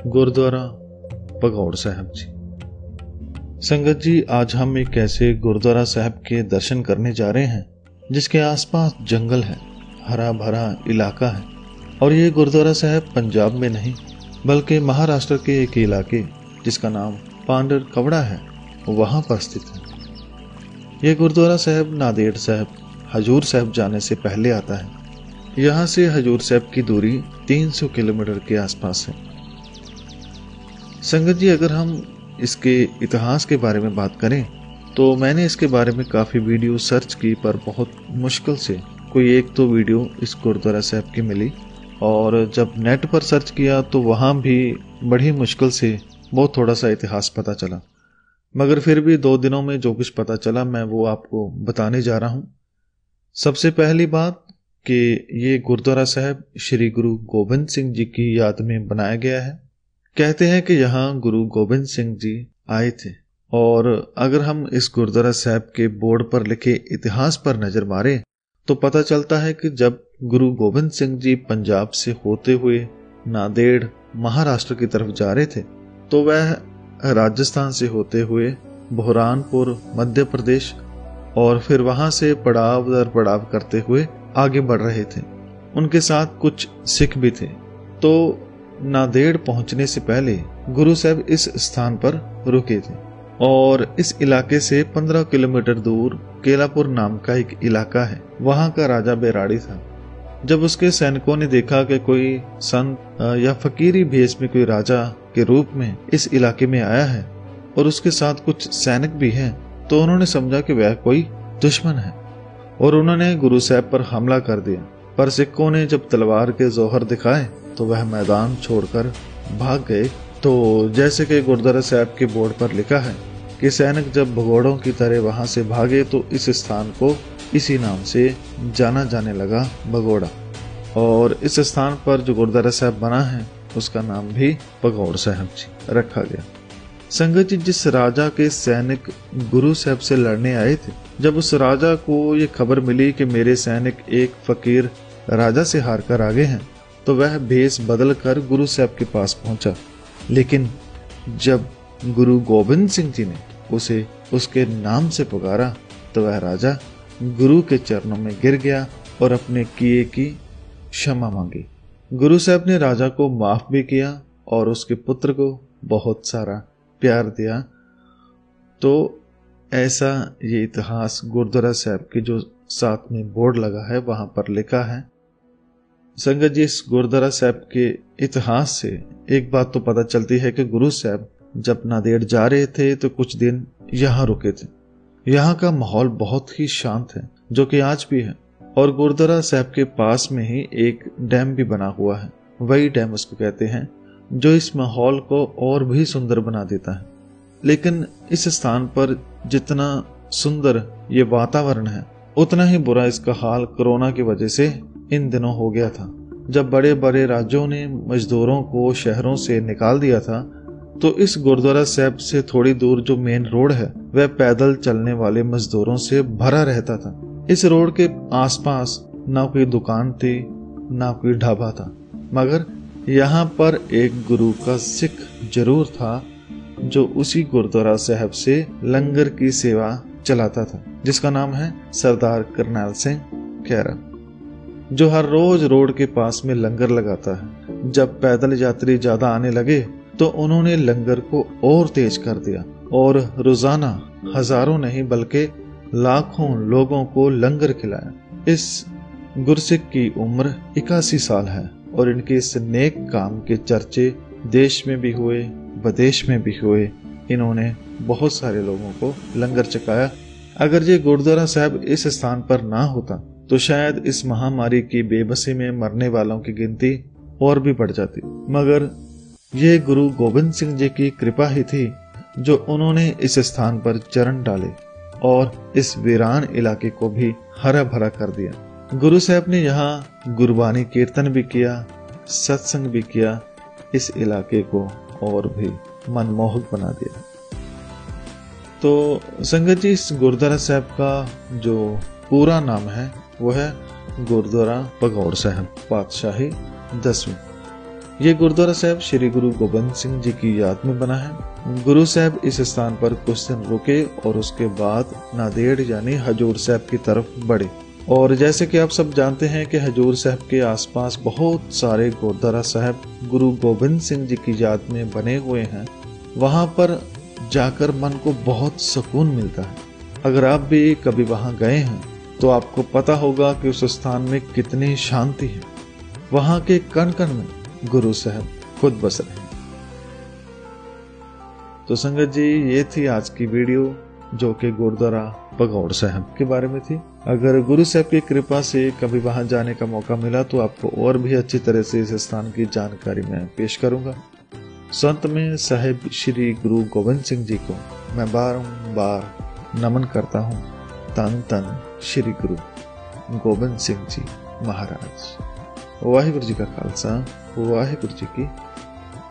गुरुद्वारा भगौड़ साहब जी। संगत जी, आज हम एक ऐसे गुरुद्वारा साहब के दर्शन करने जा रहे हैं जिसके आसपास जंगल है, हरा भरा इलाका है। और ये गुरुद्वारा साहब पंजाब में नहीं बल्कि महाराष्ट्र के एक इलाके जिसका नाम पांडर कवड़ा है, वहां पर स्थित है। यह गुरुद्वारा साहब नांदेड़ साहब हजूर साहब जाने से पहले आता है। यहाँ से हजूर साहब की दूरी 300 किलोमीटर के आसपास है। संगत जी, अगर हम इसके इतिहास के बारे में बात करें तो मैंने इसके बारे में काफ़ी वीडियो सर्च की, पर बहुत मुश्किल से कोई एक तो वीडियो इस गुरुद्वारा साहब की मिली। और जब नेट पर सर्च किया तो वहाँ भी बड़ी मुश्किल से बहुत थोड़ा सा इतिहास पता चला, मगर फिर भी 2 दिनों में जो कुछ पता चला मैं वो आपको बताने जा रहा हूँ। सबसे पहली बात कि ये गुरुद्वारा साहब श्री गुरु गोबिंद सिंह जी की याद में बनाया गया है। कहते हैं कि यहाँ गुरु गोबिंद सिंह जी आए थे। और अगर हम इस गुरुद्वारा साहब के बोर्ड पर लिखे इतिहास पर नजर मारें तो पता चलता है कि जब गुरु गोबिंद सिंह जी पंजाब से होते हुए नांदेड़ महाराष्ट्र की तरफ जा रहे थे तो वह राजस्थान से होते हुए बुरहानपुर मध्य प्रदेश और फिर वहां से पड़ाव दर पड़ाव करते हुए आगे बढ़ रहे थे। उनके साथ कुछ सिख भी थे। तो नांदेड़ पहुंचने से पहले गुरु साहब इस स्थान पर रुके थे और इस इलाके से 15 किलोमीटर दूर केलापुर नाम का एक इलाका है, वहां का राजा बैराड़ी था। जब उसके सैनिकों ने देखा कि कोई संत या फकीरी भेष में कोई राजा के रूप में इस इलाके में आया है और उसके साथ कुछ सैनिक भी हैं, तो उन्होंने समझा कि वह कोई दुश्मन है और उन्होंने गुरु साहब पर हमला कर दिया। पर सिखों ने जब तलवार के जोहर दिखाए तो वह मैदान छोड़कर भाग गए। तो जैसे कि गुरुद्वारा साहब के बोर्ड पर लिखा है कि सैनिक जब भगोड़ों की तरह वहां से भागे तो इस स्थान को इसी नाम से जाना जाने लगा, भगोड़ा। और इस स्थान पर जो गुरुद्वारा साहब बना है उसका नाम भी भगौड़ साहब जी रखा गया। संगत जी, जिस राजा के सैनिक गुरु साहब से लड़ने आए थे, जब उस राजा को ये खबर मिली कि मेरे सैनिक एक फकीर राजा से हार कर आगे हैं, तो वह भेष बदल कर गुरु साहब के पास पहुंचा। लेकिन जब गुरु गोबिंद सिंह जी ने उसे उसके नाम से पुकारा तो वह राजा गुरु के चरणों में गिर गया और अपने किए की क्षमा मांगी। गुरु साहब ने राजा को माफ भी किया और उसके पुत्र को बहुत सारा प्यार दिया। तो ऐसा ये इतिहास गुरुद्वारा साहब के जो साथ में बोर्ड लगा है वहां पर लिखा है। संगत जी, इस गुरुद्वारा साहब के इतिहास से एक बात तो पता चलती है कि गुरु साहब जब नांदेड़ जा रहे थे तो कुछ दिन यहाँ रुके थे। यहाँ का माहौल बहुत ही शांत है, जो कि आज भी है। और गुरुद्वारा साहब के पास में ही एक डैम भी बना हुआ है, वही डैम उसको कहते हैं, जो इस माहौल को और भी सुंदर बना देता है। लेकिन इस स्थान पर जितना सुंदर ये वातावरण है उतना ही बुरा इसका हाल कोरोना की वजह से इन दिनों हो गया था। जब बड़े बड़े राज्यों ने मजदूरों को शहरों से निकाल दिया था तो इस गुरुद्वारा साहब से थोड़ी दूर जो मेन रोड है वह पैदल चलने वाले मजदूरों से भरा रहता था। इस रोड के आसपास ना कोई दुकान थी ना कोई ढाबा था, मगर यहाँ पर एक गुरु का सिख जरूर था जो उसी गुरुद्वारा साहब से लंगर की सेवा चलाता था, जिसका नाम है सरदार करनैल सिंह खैरा, जो हर रोज रोड के पास में लंगर लगाता है। जब पैदल यात्री ज्यादा आने लगे तो उन्होंने लंगर को और तेज कर दिया और रोजाना हजारों नहीं बल्कि लाखों लोगों को लंगर खिलाया। इस गुरसिख की उम्र 81 साल है और इनके इस नेक काम के चर्चे देश में भी हुए, विदेश में भी हुए। इन्होंने बहुत सारे लोगों को लंगर चखाया। अगर ये गुरुद्वारा साहब इस स्थान पर ना होता तो शायद इस महामारी की बेबसी में मरने वालों की गिनती और भी बढ़ जाती, मगर ये गुरु गोबिंद सिंह जी की कृपा ही थी जो उन्होंने इस स्थान पर चरण डाले और इस वीरान इलाके को भी हरा भरा कर दिया। गुरु साहब ने यहाँ गुरबानी कीर्तन भी किया, सत्संग भी किया, इस इलाके को और भी मनमोहक बना दिया। तो संगत जी, इस गुरुद्वारा साहब का जो पूरा नाम है वो है गुरुद्वारा भगौड़ साहब, पातशाही 10वीं। ये गुरुद्वारा साहब श्री गुरु गोबिंद सिंह जी की याद में बना है। गुरु साहब इस स्थान पर कुछ दिन रुके और उसके बाद नांदेड़ यानी हजूर साहब की तरफ बढ़े। और जैसे कि आप सब जानते हैं कि हजूर साहब के आसपास बहुत सारे गुरुद्वारा साहब गुरु गोबिंद सिंह जी की याद में बने हुए हैं। वहां पर जाकर मन को बहुत सुकून मिलता है। अगर आप भी कभी वहां गए हैं तो आपको पता होगा कि उस स्थान में कितनी शांति है। वहां के कण कण में गुरु साहब खुद बस रहे हैं। तो संगत जी, ये थी आज की वीडियो जो कि गुरुद्वारा भगौड़ साहब के बारे में थी। अगर गुरु साहब की कृपा से कभी वहां जाने का मौका मिला तो आपको और भी अच्छी तरह से इस स्थान की जानकारी मैं पेश करूंगा। संत में साहिब श्री गुरु गोबिंद सिंह जी को मैं बारंबार नमन करता हूँ। तन तन श्री गुरु गोबिंद सिंह जी महाराज। वाहिगुरु जी का खालसा, वाहिगुरु जी की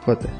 फतेह।